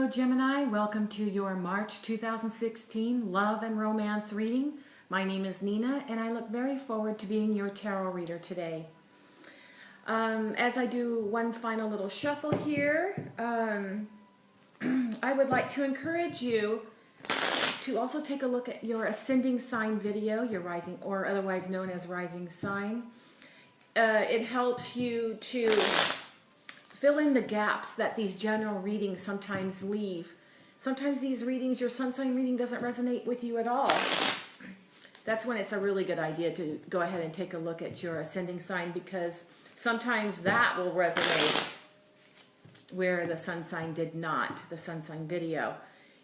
Gemini, welcome to your March 2016 Love and Romance reading. My name is Nina and I look very forward to being your tarot reader today. As I do one final little shuffle here, I would like to encourage you to also take a look at your ascending sign video, your rising, or otherwise known as rising sign. It helps you to fill in the gaps that these general readings sometimes leave. Sometimes these readings, your sun sign reading doesn't resonate with you at all. That's when it's a really good idea to go ahead and take a look at your ascending sign, because sometimes that will resonate where the sun sign did not, the sun sign video.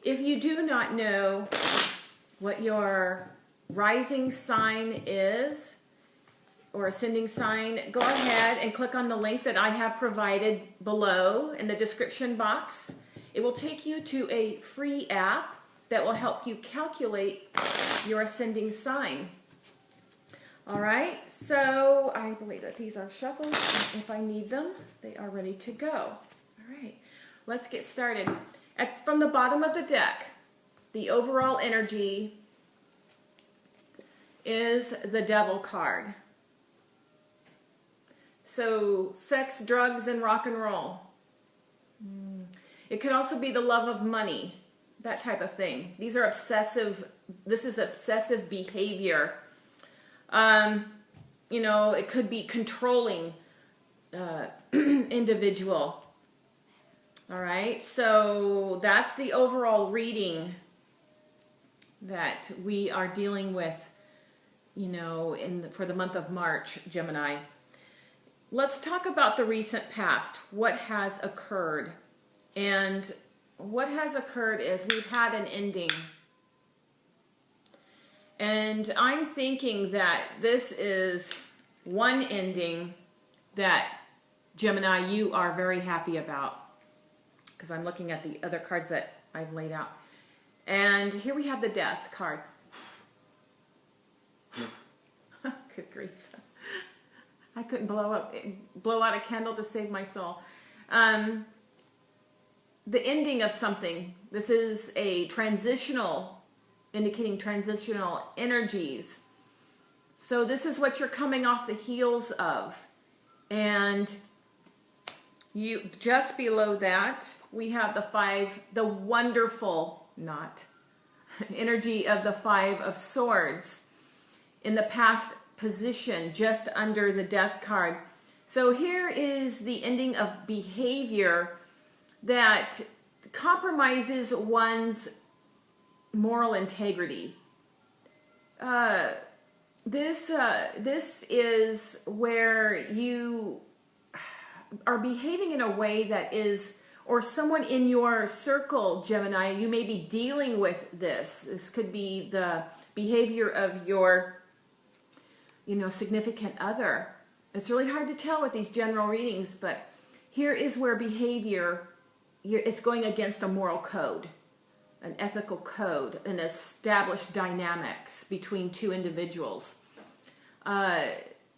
If you do not know what your rising sign is, or ascending sign, go ahead and click on the link that I have provided below in the description box. It will take you to a free app that will help you calculate your ascending sign. All right, so I believe that these are shuffled. If I need them, they are ready to go. All right, let's get started. From the bottom of the deck, the overall energy is the Devil card. So, sex, drugs, and rock and roll. It could also be the love of money, that type of thing. These are obsessive, this is obsessive behavior. You know, it could be controlling individual. All right, so that's the overall reading that we are dealing with, you know, for the month of March, Gemini. Let's talk about the recent past. What has occurred? And what has occurred is we've had an ending. And I'm thinking that this is one ending that, Gemini, you are very happy about. Because I'm looking at the other cards that I've laid out. And here we have the Death card. Good grief. I couldn't blow out a candle to save my soul. The ending of something. This is a transitional, indicating transitional energies. So this is what you're coming off the heels of. And you just below that, we have the wonderful, energy of the Five of Swords in the past position just under the Death card. So here is the ending of behavior that compromises one's moral integrity. This is where you are behaving in a way that is, or someone in your circle, Gemini, you may be dealing with this. This could be the behavior of your significant other. It's really hard to tell with these general readings, but here is where behavior, it's going against a moral code, an ethical code, an established dynamics between two individuals.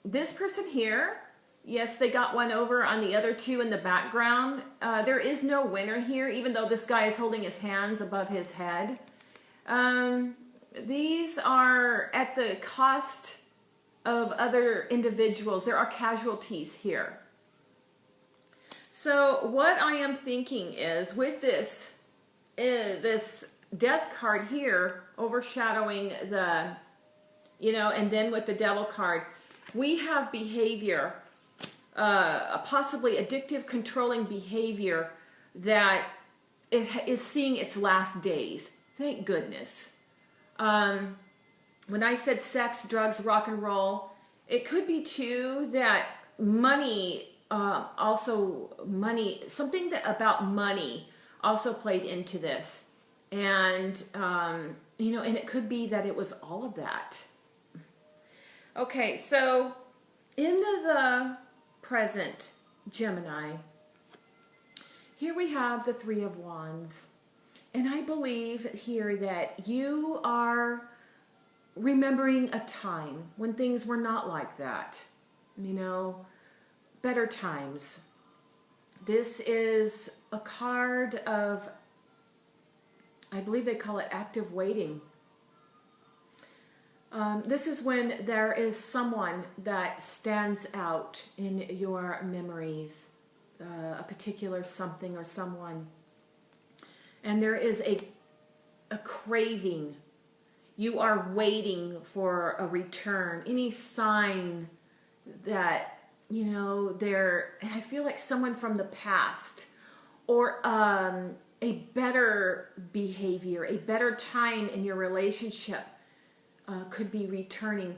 This person here, yes, they got one over on the other two in the background. There is no winner here, even though this guy is holding his hands above his head. These are at the cost of other individuals. There are casualties here. So what I am thinking is, with this Death card here overshadowing the, and then with the Devil card, we have behavior, a possibly addictive, controlling behavior that is seeing its last days. Thank goodness. When I said sex, drugs, rock and roll, it could be too that money, something about money also played into this. And, and it could be that it was all of that. Okay, so in the present, Gemini, here we have the Three of Wands. And I believe here that you are remembering a time when things were not like that, better times. This is a card of I believe they call it active waiting. This is when there is someone that stands out in your memories, a particular something or someone. And there is a craving. You are waiting for a return. Any sign that, you know, I feel like someone from the past, or a better behavior, a better time in your relationship could be returning.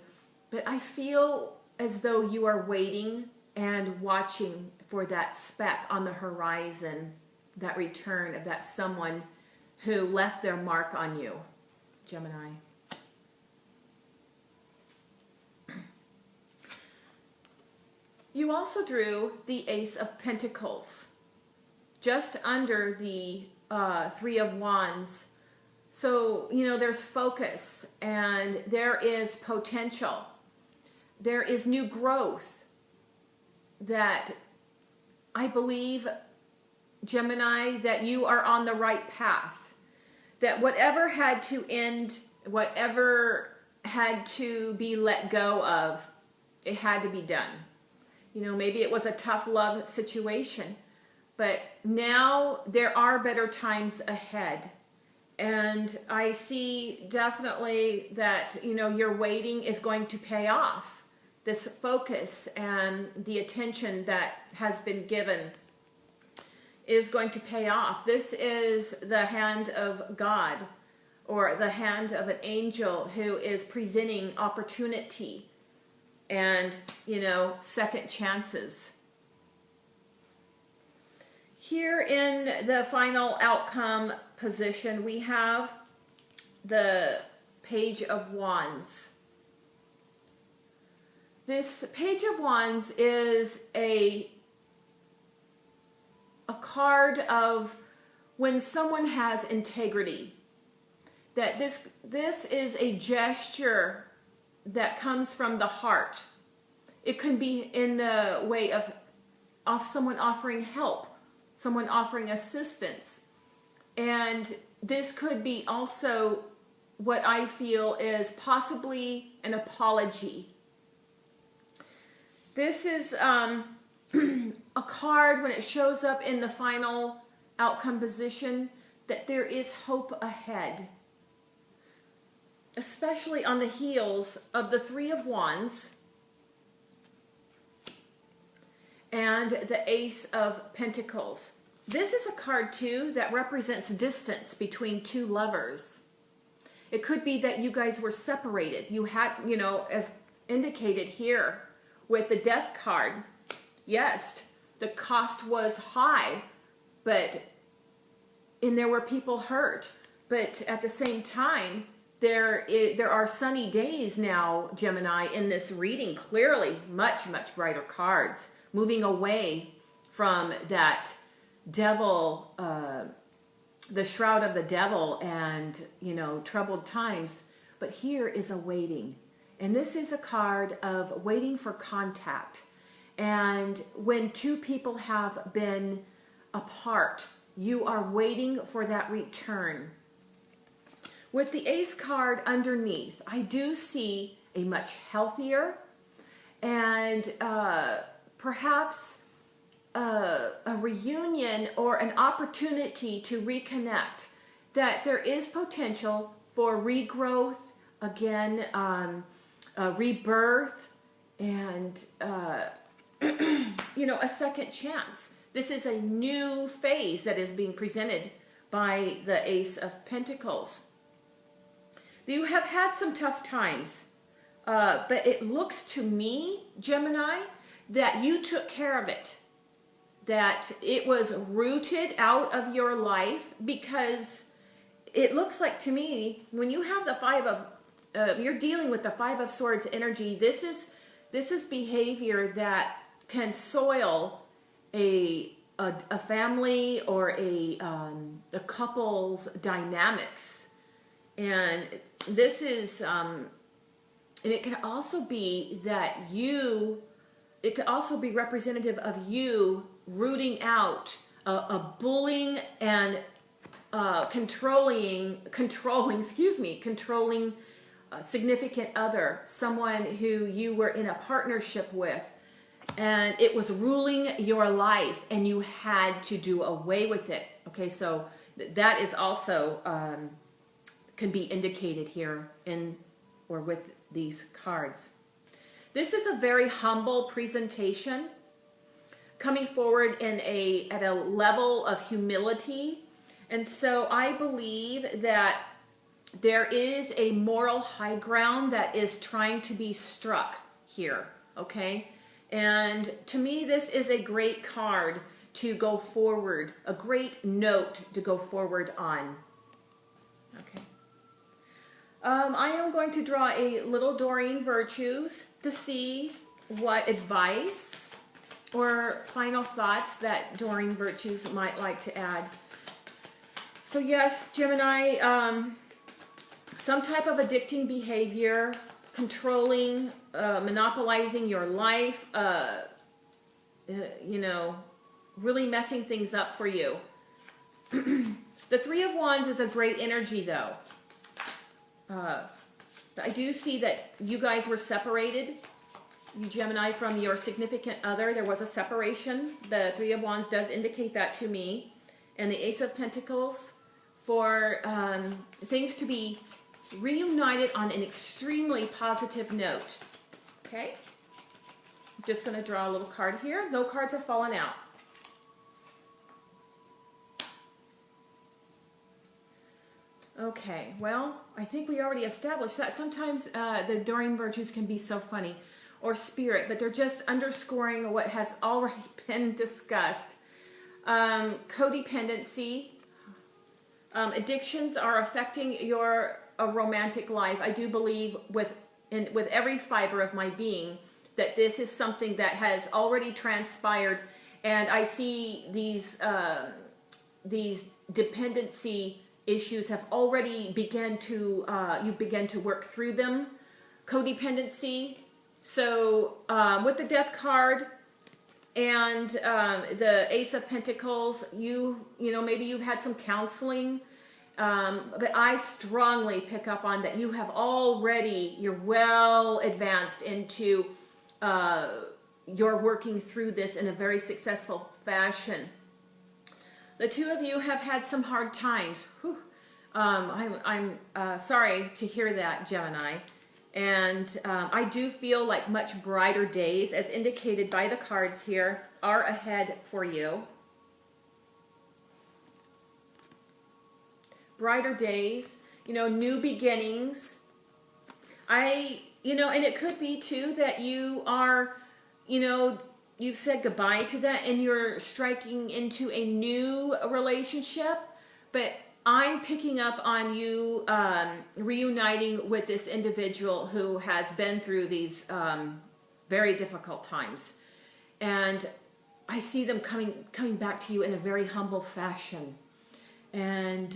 But I feel as though you are waiting and watching for that speck on the horizon, that return of that someone who left their mark on you, Gemini. You also drew the Ace of Pentacles, just under the Three of Wands. So, you know, there's focus and there is potential. There is new growth that I believe, Gemini, that you are on the right path. That whatever had to end, whatever had to be let go of, it had to be done. You know, maybe it was a tough love situation, but now there are better times ahead. And I see definitely that, you know, your waiting is going to pay off. This focus and the attention that has been given is going to pay off. This is the hand of God, or the hand of an angel who is presenting opportunity and, you know, second chances. Here in the final outcome position, we have the Page of Wands. This Page of Wands is a card of when someone has integrity. That this is a gesture that comes from the heart. It can be in the way of someone offering help, someone offering assistance. And this could be also what I feel is possibly an apology. This is a card, when it shows up in the final outcome position, that there is hope ahead. Especially on the heels of the Three of Wands and the Ace of Pentacles. This is a card too that represents distance between two lovers. It could be that you guys were separated. You had, you know, as indicated here with the Death card, yes, the cost was high, and there were people hurt. But at the same time, there are sunny days now, Gemini, in this reading. Clearly, much, much brighter cards. Moving away from that devil, the shroud of the devil and, you know, troubled times. But here is a waiting. And this is a card of waiting for contact. And when two people have been apart, you are waiting for that return. With the Ace card underneath, I do see a much healthier and perhaps a reunion or an opportunity to reconnect. That there is potential for regrowth, again, rebirth, and you know, a second chance. This is a new phase that is being presented by the Ace of Pentacles. You have had some tough times, but it looks to me, Gemini, that you took care of it. That it was rooted out of your life, because it looks like to me, when you have the Five of, you're dealing with the Five of Swords energy, this is behavior that can soil a family or a couple's dynamics. And this is, and it can also be that it could also be representative of you rooting out a bullying and controlling significant other, someone who you were in a partnership with, and it was ruling your life and you had to do away with it. Okay, so that is also can be indicated here in or with these cards. This is a very humble presentation, coming forward at a level of humility. And so I believe that there is a moral high ground that is trying to be struck here, okay? And to me, this is a great card to go forward, a great note to go forward on. Okay. I am going to draw a little Doreen Virtues to see what advice or final thoughts that Doreen Virtues might like to add. So yes, Gemini, some type of addicting behavior, controlling, monopolizing your life, you know, really messing things up for you. The Three of Wands is a great energy, though. I do see that you guys were separated, you Gemini, from your significant other. There was a separation. The Three of Wands does indicate that to me. And the Ace of Pentacles for things to be reunited on an extremely positive note. Okay? I'm just going to draw a little card here. No cards have fallen out. Okay, well, I think we already established that sometimes the Doreen Virtues can be so funny, or spirit, but they're just underscoring what has already been discussed. Codependency, addictions are affecting your romantic life. I do believe with every fiber of my being that this is something that has already transpired, and I see these dependency issues have already begun to you've begun to work through them. Codependency. So with the Death card and the Ace of Pentacles, you know, maybe you've had some counseling, but I strongly pick up on that you have already, you're well advanced into you're working through this in a very successful fashion. The two of you have had some hard times. Whew. I'm sorry to hear that, Gemini. And I do feel like much brighter days, as indicated by the cards here, are ahead for you. Brighter days, you know, new beginnings. You know, and it could be too that you are, you know, you've said goodbye to that and you're striking into a new relationship, but I'm picking up on you reuniting with this individual who has been through these very difficult times. And I see them coming back to you in a very humble fashion. And,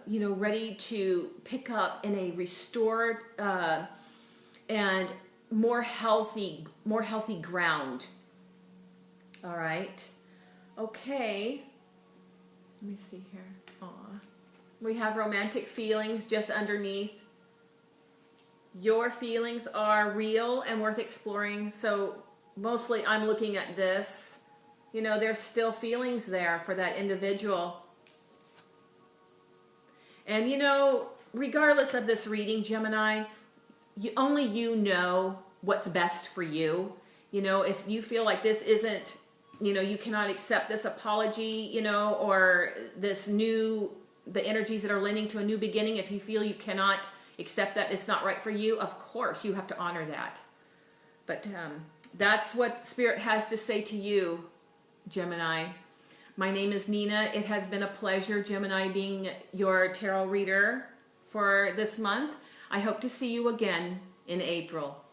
you know, ready to pick up in a restored and more healthy ground. All right. Okay. Let me see here. Aw. We have romantic feelings just underneath. Your feelings are real and worth exploring. So mostly I'm looking at this. You know, there's still feelings there for that individual. And, you know, regardless of this reading, Gemini, only you know what's best for you. You know, if you feel like this isn't, you know, you cannot accept this apology, you know, or this new, the energies that are lending to a new beginning, if you feel you cannot accept that it's not right for you, of course you have to honor that. But that's what Spirit has to say to you, Gemini. My name is Nina. It has been a pleasure, Gemini, being your tarot reader for this month. I hope to see you again in April.